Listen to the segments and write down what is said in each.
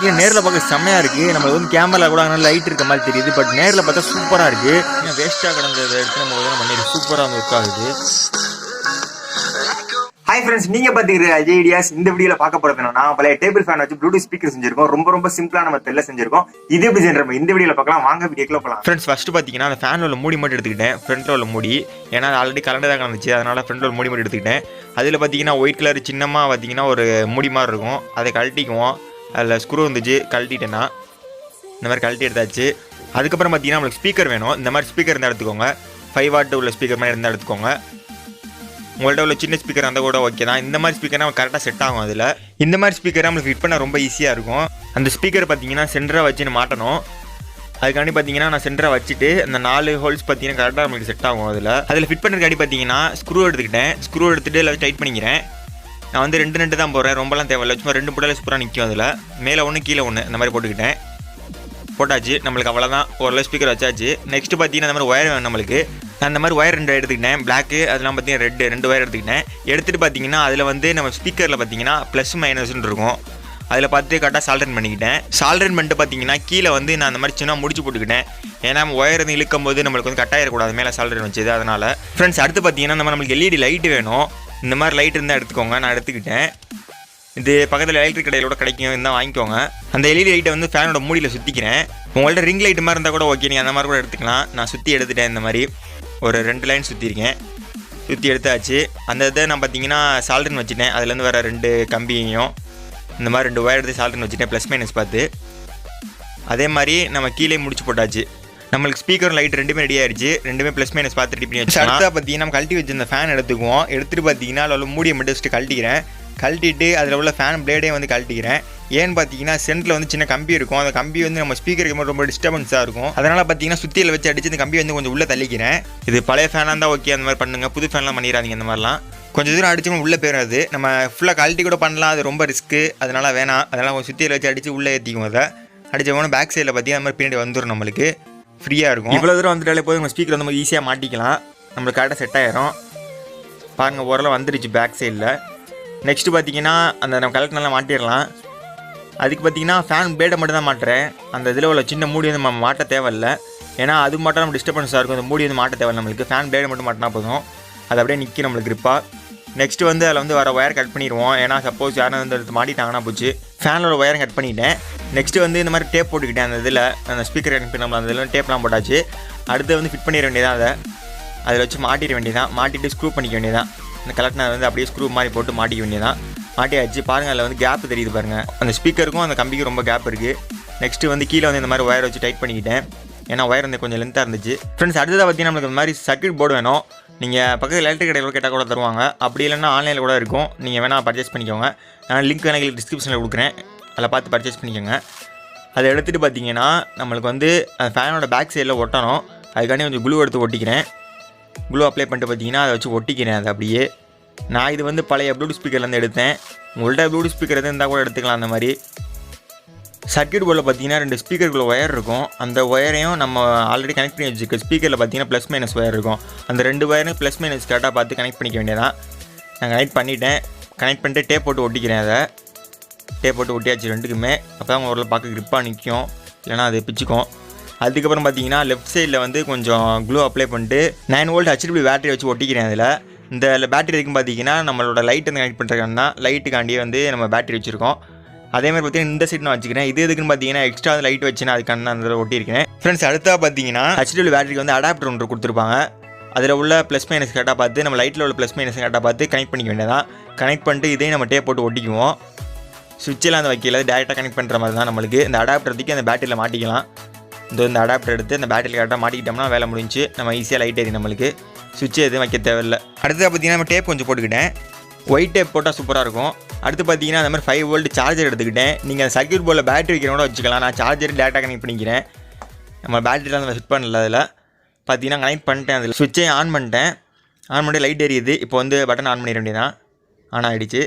பார்த்தீங்கன்னா நேரில் பார்க்க செம்மையாக இருக்குது. நம்மளுக்கு வந்து கேமரா கூட நல்லா லைட் இருக்க மாதிரி தெரியுது. பட் நேரில் பார்த்தா சூப்பராக இருக்குது. வேஸ்ட்டாக கிடந்ததை எடுத்து நம்ம வந்து பண்ணிடுறோம். சூப்பராக வந்து ஒர்க் ஆகுது. ஹாய் ஃப்ரெண்ட்ஸ், நீங்க பாத்துக்கிற ஐடியாஸ் இந்த வீடியோல பார்க்க போறது என்னன்னா, பழைய டேபிள் ஃபேன் வச்சு ப்ளூடூத் ஸ்பீக்கர் செஞ்சிருக்கோம். ரொம்ப சிம்பிளான மெத்தட்ல செஞ்சிருக்கோம். இது எப்படி செஞ்சோம் இந்த வீடியோல பார்க்கலாம். வாங்க வீடியோக்குள்ள போலாம். ஃப்ரெண்ட்ஸ், ஃபர்ஸ்ட் பாத்தீங்கன்னா அந்த ஃபேன்ல உள்ள மூடி மட்டும் எடுத்துக்கிட்டேன். ஃப்ரண்ட்ல உள்ள மூடி, ஏன்னா ஆல்ரெடி கலண்டா தான் இருந்துச்சு, அதனால ஃப்ரண்ட்ல உள்ள மூடி மட்டும் எடுத்துக்கிட்டேன். அதில் பார்த்தீங்கன்னா ஒயிட் கலர் சின்னமாக பார்த்தீங்கன்னா ஒரு மூடி மாதிரி இருக்கும். அதை கழட்டிக்குவோம். அதில் ஸ்க்ரூ வந்துச்சு, கழட்டிட்டேன்னா இந்த மாதிரி கழட்டி எடுத்தாச்சு. அதுக்கப்புறம் பார்த்தீங்கன்னா நம்மளுக்கு ஸ்பீக்கர் வேணும். இந்த மாதிரி ஸ்பீக்கர் இருந்தால் எடுத்துக்கோங்க. 5 வாட் உள்ள ஸ்பீக்கர் மாதிரி இருந்தால் எடுத்துக்கோங்க. உங்கள்கிட்ட உள்ள சின்ன ஸ்பீக்கர் அந்த கூட ஓகே தான். இந்த மாதிரி ஸ்பீக்கர் நம்ம கரெக்டாக செட் ஆகும். அதில் இந்த மாதிரி ஸ்பீக்கர் நம்மளுக்கு ஃபிட் பண்ண ரொம்ப ஈஸியாக இருக்கும். அந்த ஸ்பீக்கர் பார்த்தீங்கன்னா சென்டராக வச்சு மாட்டணும். அதுக்காண்டி பார்த்தீங்கன்னா நான் சென்டராக வச்சுட்டு அந்த 4 ஹோல்ஸ் பார்த்தீங்கன்னா கரெக்டாக நம்மளுக்கு செட் ஆகும். அதில் ஃபிட் பண்ணுறதுக்காண்டி பார்த்தீங்கன்னா ஸ்க்ரூ எடுத்துக்கிட்டேன். ஸ்க்ரூ எடுத்துகிட்டு எல்லாம் டைட் பண்ணிக்கிறேன். நான் வந்து 2 தான் போடுறேன், ரொம்பலாம் தேவையில்லை. சும்மா 2 போட்டாலே சூப்பராக நிற்கும். அதில் மேலே 1 கீழே 1 இந்த மாதிரி போட்டுக்கிட்டேன். போட்டாச்சு. நம்மளுக்கு அவ்வளோதான், ஓரளவு ஸ்பீக்கர் வச்சாச்சு. நெக்ஸ்ட் பார்த்தீங்கன்னா இந்த மாதிரி ஒயர் வேணும் நம்மளுக்கு. அந்த மாதிரி ஒயர் 2 எடுத்துக்கிட்டேன். பிளாக்கு அதெல்லாம் பார்த்தீங்கன்னா ரெண்டு ஒயர் எடுத்துக்கிட்டேன். எடுத்துகிட்டு பார்த்தீங்கன்னா அதில் வந்து நம்ம ஸ்பீக்கரில் பார்த்தீங்கன்னா ப்ளஸ் மைனஸ்ன்னு இருக்கும். அதில் பார்த்து கரெக்டாக சால்ட்ரன் பண்ணிக்கிட்டேன். சால்ட்ரன் பண்ணிட்டு பார்த்தீங்கன்னா கீழே வந்து நான் அந்த மாதிரி சின்ன முடிச்சு போட்டுக்கிட்டேன். ஏன்னா நம்ம ஒயர் வந்து இழுக்கும் போது நம்மளுக்கு வந்து கட்டாயிடக்கூடாது, மேலே சால்ட்ரன் வச்சது. அதனால் ஃப்ரெண்ட்ஸ், அடுத்து பார்த்தீங்கன்னா இந்த மாதிரி நம்மளுக்கு LED லைட்டு வேணும். இந்த மாதிரி லைட் இருந்தால் எடுத்துக்கோங்க. நான் எடுத்துக்கிட்டேன். இது பக்கத்தில் எலக்ட்ரிக் கடையிலோட கிடைக்கும், இருந்தால் வாங்கிக்கோங்க. அந்த LED லைட்டை வந்து ஃபேனோட மூடியில் சுற்றிக்கிறேன். உங்கள்கிட்ட ரிங் லைட் மாதிரி இருந்தால் கூட ஓகே, நீங்கள் அந்த மாதிரி கூட எடுத்துக்கலாம். நான் சுற்றி எடுத்துட்டேன். இந்த மாதிரி ஒரு 2 லைன் சுற்றிருக்கேன். சுற்றி எடுத்தாச்சு. அந்த இதை நான் பார்த்தீங்கன்னா சால்ட்ரன் வச்சுட்டேன். அதுலேருந்து வர 2 கம்பியையும் இந்த மாதிரி 2 ஒயர் எடுத்து சால்ட்ரன் வச்சுட்டேன், ப்ளஸ் மைனஸ் பார்த்து. அதே மாதிரி நம்ம கீழே முடிச்சு போட்டாச்சு. நம்மளுக்கு ஸ்பீக்கர் லைட் 2மே ரெடி ஆயிடுச்சு. 2மே ப்ளஸ் மைனஸ் பார்த்து ரெடி பண்ணி வச்சு. அடுத்தா பார்த்தீங்கன்னா நம்ம கழட்டி வச்சு இந்த ஃபேன் எடுத்துக்குவோம். எடுத்துகிட்டு பார்த்தீங்கன்னா அதில் உள்ள மூடியை மட்டும் வச்சுட்டு கழட்டிக்கிறேன். கழட்டிட்டு அதில் உள்ள ஃபேன் பிளேடே வந்து கழட்டிக்கிறேன். ஏன்னு பார்த்தீங்கன்னா சென்டரில் வந்து சின்ன கம்பி இருக்கும். அந்த கம்பி வந்து நம்ம ஸ்பீக்கருக்கு ரொம்ப டிஸ்டர்பன்ஸாக இருக்கும். அதனால் பார்த்தீங்கன்னா சுற்றியில் வச்சு அடிச்சு இந்த கம்பி வந்து கொஞ்சம் உள்ளே தள்ளிக்கிறேன். இது பழைய ஃபேனாக இருந்தால் ஓகே, அந்த மாதிரி பண்ணுங்கள். புது ஃபேன்லாம் பண்ணிடாதீங்க. இந்த மாதிரிலாம் கொஞ்சம் தூரம் அடிச்சு உள்ளே போயிடாது. நம்ம ஃபுல்லாக கழட்டி கூட பண்ணலாம், அது ரொம்ப ரிஸ்க்கு. அதனால் வேணாம். அதனால் கொஞ்சம் சுற்றியில் வச்சு அடித்து உள்ளே ஏற்றிக்கும். அதை அடித்தவொன்னே பேக் சைடில் பார்த்தீங்கன்னா அந்த மாதிரி பின்னாடி வந்துடும். நம்மளுக்கு ஃப்ரீயாக இருக்கும். இவ்வளோ தூரம் வந்துட்டாலே போய் நம்ம ஸ்பீக்கர் வந்து ஈஸியாக மாட்டிக்கலாம். நம்மளுக்கு கரெக்டாக செட் ஆகிடும். பாருங்கள், ஓரளவு வந்துடுச்சு பேக் சைடில். நெக்ஸ்ட்டு பார்த்தீங்கன்னா அந்த நம்ம கலெக்ட் நல்லா மாட்டிடலாம். அதுக்கு பார்த்தீங்கன்னா ஃபேன் பிளேடை மட்டும் தான் மாட்டுறேன். அந்த இதில் உள்ள சின்ன மூடி வந்து நம்ம மாட்ட தேவையில்லை. ஏன்னா அது மட்டும் நம்ம டிஸ்டர்பன்ஸாக இருக்கும். அந்த மூடி வந்து மாட்ட தேவையில்லை நம்மளுக்கு. ஃபேன் பிளேடை மட்டும் மாட்டினா போதும். அது அப்படியே நிற்கி நம்மளுக்கு இருப்பா. நெக்ஸ்ட்டு வந்து அதில் வந்து வர ஒயர் கட் பண்ணிடுவோம். ஏன்னா சப்போஸ் யாரும் வந்து எடுத்து மாட்டிட்டாங்கன்னா போச்சு. ஃபேனோட ஒயரை கட் பண்ணிவிட்டேன். நெக்ஸ்ட்டு வந்து இந்த மாதிரி டேப் போட்டுக்கிட்டேன். அந்த இதில் அந்த ஸ்பீக்கர் கனெக்ட் பண்ணி நம்ம அந்த இதில் டேப்லாம் போட்டாச்சு. அடுத்து வந்து ஃபிட் பண்ணிட வேண்டியதான். அதில் வச்சு மாட்டிட வேண்டியதான். மாட்டிட்டு ஸ்க்ரூ பண்ணிக்க வேண்டியதான். இந்த கலெக்டர் வந்து அப்படியே ஸ்க்ரூ மாதிரி போட்டு மாட்டிக்க வேண்டியதான். மாட்டியாச்சு. பாருங்கள், அதில் வந்து கேப் தெரியுது பாருங்கள். அந்த ஸ்பீக்கருக்கும் அந்த கம்பிக்கும் ரொம்ப கேப் இருக்குது. நெக்ஸ்ட்டு வந்து கீழே வந்து இந்த மாதிரி ஒயர் வச்சு டைட் பண்ணிக்கிட்டேன். ஏன்னா ஒயர் வந்து கொஞ்சம் லென்த்தாக இருந்துச்சு. ஃப்ரெண்ட்ஸ், அடுத்ததாக பார்த்தீங்கன்னா நம்மளுக்கு இந்த மாதிரி சர்க்யூட் போர்டு வேணும். நீங்கள் பக்கத்தில் எலக்ட்ரிக் கடையில் கேட்டால் கூட தருவாங்க. அப்படி இல்லைன்னா ஆன்லைனில் கூட இருக்கும். நீங்கள் வேணால் பர்ச்சேஸ் பண்ணிக்கோங்க. நான் லிங்க் வேணால் டிஸ்கிரிப்ஷனில் கொடுக்குறேன். அதில் பார்த்து பர்ச்சேஸ் பண்ணிக்கோங்க. அதை எடுத்துகிட்டு பார்த்தீங்கன்னா நம்மளுக்கு வந்து அந்த ஃபேனோட பேக் சைடில் ஒட்டணும். அதுக்காண்டி கொஞ்சம் க்ளூ எடுத்து ஒட்டிக்கிறேன். க்ளூ அப்ளை பண்ணிட்டு பார்த்தீங்கன்னா அதை வச்சு ஒட்டிக்கிறேன். அது அப்படியே நான் இது வந்து பழைய ப்ளூடூத் ஸ்பீக்கர்லேருந்து எடுத்தேன். உங்கள்கிட்ட ப்ளூடூத் ஸ்பீக்கர் எதுவும் இருந்தால் கூட எடுத்துக்கலாம். அந்த மாதிரி சர்க்யூட் போர்டில் பார்த்தீங்கன்னா 2 ஸ்பீக்கருக்குள்ள ஒயர் இருக்கும். அந்த ஒயரையும் நம்ம ஆல்ரெடி கனெக்ட் பண்ணி வச்சுருக்க ஸ்பீக்கரில் பார்த்தீங்கன்னா ப்ளஸ் மைனஸ் ஒயர் இருக்கும். அந்த 2 ஒயரையும் ப்ளஸ் மைனஸ் கரெக்டாக பார்த்து கனெக்ட் பண்ணிக்க வேண்டியதான். நான் கனெக்ட் பண்ணிவிட்டேன். கனெக்ட் பண்ணிட்டு டேப் போட்டு ஒட்டிக்கிறேன். அதை டேப் போட்டு ஒட்டியாச்சு 2க்குமே. அப்போ தான் ஓரளவு பார்க்க க்ரிப்பாக நிற்கும், இல்லைனா அது பிச்சுக்கும். அதுக்கப்புறம் பார்த்தீங்கன்னா லெஃப்ட் சைடில் வந்து கொஞ்சம் க்ளூ அப்ளை பண்ணிட்டு 9 வோல்ட் HDB பேட்டரி வச்சு ஒட்டிக்கிறேன். அதில் இந்த பேட்டரி எதுக்கும் பார்த்தீங்கன்னா நம்மளோட லைட் வந்து கனெக்ட் பண்ணுறதுக்கான லைட்டுக்காண்டியே வந்து நம்ம பேட்டரி வச்சுருக்கோம். அதேமாதிரி பார்த்தீங்கன்னா இந்த சைட் நான் வச்சுக்கிறேன். இது எதுக்குன்னு பார்த்தீங்கன்னா எக்ஸ்ட்ரா வந்து லைட் வச்சுன்னா அதுக்கான அந்த ஒட்டியிருக்கேன். ஃப்ரெண்ட்ஸ், அடுத்தா பார்த்தீங்கன்னா HDB பேட்டரிக்கு வந்து அடாப்டர் ஒன்று கொடுத்துருப்பாங்க. அதில் உள்ள ப்ளஸ் மைனஸ் கரெக்டாக பார்த்து நம்ம லைட்டில் உள்ள ப்ளஸ் மைனஸ் கரெக்டாக பார்த்து கனெக்ட் பண்ணிக்க வேண்டியதான். கனெக்ட் பண்ணிட்டு இதையும் நம்ம டேப் போட்டு ஒட்டிக்குவோம். சுவிட்செல்லாம் அந்த வைக்கல, டேரெக்டாக கனெக்ட் பண்ணுற மாதிரி தான் நம்மளுக்கு. இந்த அடாப்டருக்கு அந்த பேட்டரியில் மாட்டிக்கலாம். இந்த அடாப்டர் எடுத்து அந்த பேட்டரியில் கரெக்டாக மாட்டிக்கிட்டோம்னா வேலை முடிஞ்சு. நம்ம ஈஸியாக லைட் எரியும் நம்மளுக்கு. சுவிட்சு எதுவும் வைக்க தேவையில்லை. அடுத்தது பார்த்தீங்கன்னா நம்ம டேப் கொஞ்சம் போட்டுக்கிட்டேன். ஒயிட் டேப் போட்டால் சூப்பராக இருக்கும். அடுத்து பார்த்தீங்கன்னா அந்த மாதிரி 5 வோல்ட் சார்ஜர் எடுத்துக்கிட்டேன். நீங்கள் அந்த சர்க்யூட் போர்டில் பேட்டரி வைக்கிறவங்க வச்சுக்கலாம். நான் சார்ஜர் டேரெக்டாக கனெக்ட் பண்ணிக்கிறேன். நம்ம பேட்டரியில் நம்ம ஃபிட் பண்ணல. அதில் பார்த்தீங்கன்னா கனெக்ட் பண்ணிட்டேன். அதில் சுவிட்சை ஆன் பண்ணிட்டேன். ஆன் பண்ணி லைட் எரியுது. இப்போ வந்து பட்டன் ஆன் பண்ணிட வேண்டியதான். ஆன் ஆகிடுச்சு.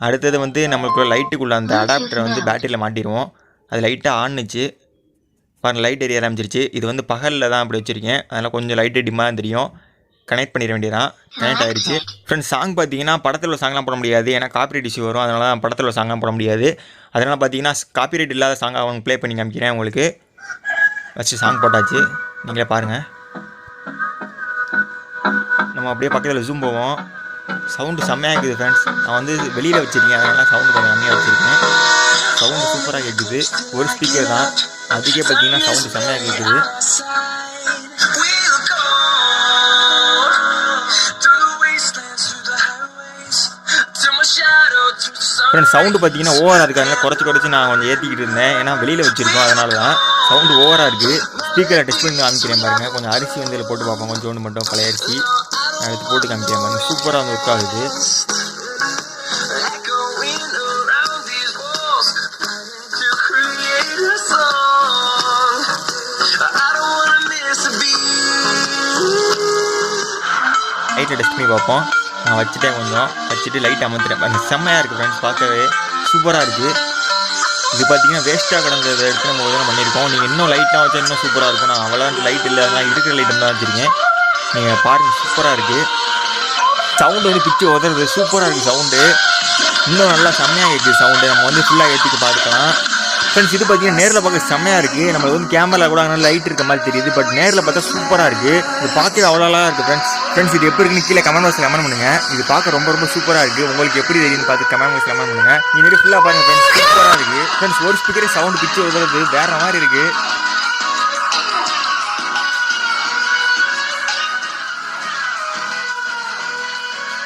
அடுத்தது வந்து நம்மளுக்குள்ள லைட்டுக்குள்ளே அந்த அடாப்டரை வந்து பேட்டரியில் மாட்டிடுவோம். அது லைட்டாக ஆன்னுச்சு. பாருங்கள், லைட் எரிய ஆரம்பிச்சிருச்சு. இது வந்து பகலில் தான் அப்படி வச்சுருக்கேன். அதனால் கொஞ்சம் லைட்டு டிம்மாக தெரியும். கனெக்ட் பண்ணிட வேண்டியதான். கனெக்ட் ஆயிடுச்சு ஃப்ரெண்ட்ஸ். சாங் பார்த்தீங்கன்னா படத்தில் உள்ள சாங்லாம் போட முடியாது, ஏன்னா காப்பிரைட் இஷ்யூ வரும். அதனால தான் படத்தில் உள்ள சாங்லாம் போட முடியாது. அதனால் பார்த்தீங்கன்னா காப்பிரைட் இல்லாத சாங் அவங்க ப்ளே பண்ணி காமிக்கிறேன் உங்களுக்கு. ஃபஸ்ட்டு சாங் போட்டாச்சு, நீங்களே பாருங்கள். நம்ம அப்படியே பக்கத்தில் ஜூம் போவோம். சவுண்டு செம்மையாக இருக்குது ஃப்ரெண்ட்ஸ். நான் வந்து வெளியில் வச்சுருக்கேன், அதனால சவுண்டு கொஞ்சம் கம்மியாக வச்சுருக்கேன். சவுண்டு சூப்பராக கேட்குது. ஒரு ஸ்பீக்கர் தான், அதுக்கே பார்த்தீங்கன்னா சவுண்டு செம்மையாக கேட்குது. ஃப்ரெண்ட்ஸ் சவுண்டு பார்த்தீங்கன்னா ஓவராக இருக்காங்க. குறைச்சி நான் கொஞ்சம் ஏற்றிக்கிட்டு இருந்தேன், ஏன்னா வெளியில் வச்சுருக்கோம். அதனால தான் சவுண்டு ஓவராக இருக்குது. ஸ்பீக்கரை டெஸ்ட் பண்ணி காமிக்கிறேன் பாருங்கள். கொஞ்சம் அரிசி வந்து இதில் போட்டு பார்ப்போம், கொஞ்சோண்டு மட்டும் பழைய அரிசி நான் எடுத்து போட்டு காமிக்கிறேன் பாருங்கள். சூப்பராக வந்து ஒர்க் ஆகுது. லைட்டை டெஸ்ட் பண்ணி பார்ப்போம். நான் வச்சுட்டேன், கொஞ்சம் வச்சுட்டு லைட் அமர்த்துறேன். அந்த செம்மையாக இருக்குது ஃப்ரெண்ட்ஸ், பார்க்கவே சூப்பராக இருக்குது. இது பார்த்தீங்கன்னா வேஸ்ட்டாக கிடந்ததை எடுத்து நம்ம உதவி பண்ணியிருக்கோம். நீங்கள் இன்னும் லைட்டாக வச்சா இன்னும் சூப்பராக இருக்கும். நான் அவ்வளோ லைட் இல்லை, அதெல்லாம் இருக்கிற லைட் தான் வச்சுருக்கேன். நீங்கள் பாருங்கள், சூப்பராக இருக்குது. சவுண்டு வந்து பிச்சு உதறது சூப்பராக இருக்குது. சவுண்டு இன்னும் நல்லா செம்மையாக இருக்குது. சவுண்டு நம்ம வந்து ஃபுல்லாக ஏற்றிட்டு பார்க்கலாம் ஃப்ரெண்ட்ஸ். இது பார்த்தீங்கன்னா நேரில் பார்க்க செம்மையாக இருக்குது. நம்மளுக்கு வந்து கேமரா கூட அங்கே லைட் இருக்க மாதிரி தெரியுது, பட் நேரில் பார்த்தா சூப்பராக இருக்குது. இது பார்க்க அவ்வளோ இருக்குது ஃப்ரெண்ட்ஸ். இது எப்படி இருக்குன்னு கீழே கமெண்ட் பாக்ஸில் கமெண்ட் பண்ணுங்கள். இது பார்க்க ரொம்ப சூப்பராக இருக்குது. உங்களுக்கு எப்படி தெரியுதுன்னு பார்த்து கமெண்ட் பாக்ஸில் கமெண்ட் பண்ணுங்கள். இது மாதிரி ஃபுல்லாக பாருங்கள் ஃப்ரெண்ட்ஸ், சூப்பராக இருக்குது ஃப்ரெண்ட்ஸ். ஒரு ஸ்பீக்கரே சவுண்டு பிச்சு உதறது வேறு மாதிரி இருக்குது.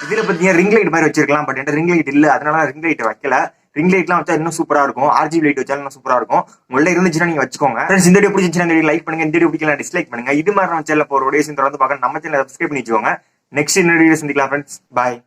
இதுல பார்த்தீங்கன்னா ரிங் லைட் மாதிரி வச்சிருக்கலாம், பட் என்கிட்ட ரிங் லைட் இல்லை, அதனால ரிங் லைட் வைக்கல. ரிங் லைட்லாம் வச்சா இன்னும் சூப்பரா இருக்கும். RGB லைட் வச்சாலும் இன்னும் சூப்பரா இருக்கும். உங்கள இருந்துச்சுன்னா நீங்க வச்சுக்கோங்க ஃப்ரெண்ட்ஸ். இந்த வீடியோ பிடிச்சிருந்துச்சுன்னா லைக் பண்ணுங்க, இந்த வீடியோ பிடிக்கல டிஸ்லைக் பண்ணுங்க. இது மாதிரி நம்ம சேனல்ல போற வீடியோஸ் தொடர்ந்து பார்க்க நம்ம சேனலை சப்ஸ்கிரைப் பண்ணி வச்சுக்கோங்க. நெக்ஸ்ட் இந்த வீடியோ சந்திக்கலாம் ஃப்ரெண்ட்ஸ். பாய்.